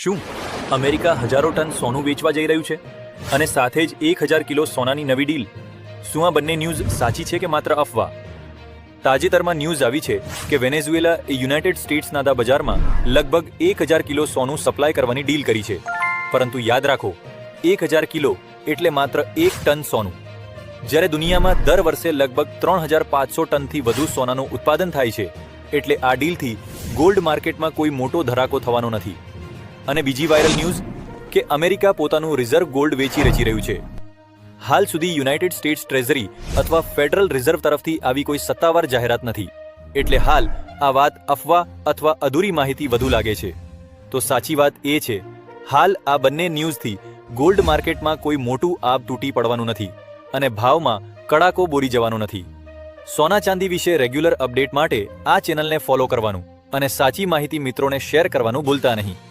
શું અમેરિકા હજારો ટન સોનું વેચવા જઈ રહ્યું છે અને સાથે જ 1000 કિલો સોનાની નવી ડીલ? શું આ બંને ન્યૂઝ સાચી છે કે માત્ર અફવા? તાજેતરમાં ન્યૂઝ આવી છે કે વેનેઝુએલા એ યુનાઇટેડ સ્ટેટ્સના બજારમાં લગભગ 1000 કિલો સોનું સપ્લાય કરવાની ડીલ કરી છે. પરંતુ યાદ રાખો, 1000 કિલો એટલે માત્ર 1 ટન સોનું. જ્યારે દુનિયામાં દર વર્ષે લગભગ 3500 ટનથી વધુ સોનાનું ઉત્પાદન થાય છે, એટલે આ ડીલથી ગોલ્ડ માર્કેટમાં કોઈ મોટો ધડાકો થવાનો નથી. અને બીજી વાયરલ ન્યૂઝ કે અમેરિકા પોતાનું રિઝર્વ ગોલ્ડ વેચી રચી રહ્યું છે. હાલ સુધી યુનાઇટેડ સ્ટેટ્સ ટ્રેઝરી અથવા ફેડરલ રિઝર્વ તરફથી આવી કોઈ સત્તાવાર જાહેરાત નથી. એટલે હાલ આ વાત અફવા અથવા અધૂરી માહિતી વધુ લાગે છે. તો સાચી વાત એ છે, હાલ આ બંને ન્યૂઝથી ગોલ્ડ માર્કેટમાં કોઈ મોટું આબ તૂટી પડવાનું નથી અને ભાવમાં કડાકો બોરી જવાનો નથી. સોના ચાંદી વિશે રેગ્યુલર અપડેટ માટે આ ચેનલને ફોલો કરવાનું અને સાચી માહિતી મિત્રોને શેર કરવાનું ભૂલતા નહીં.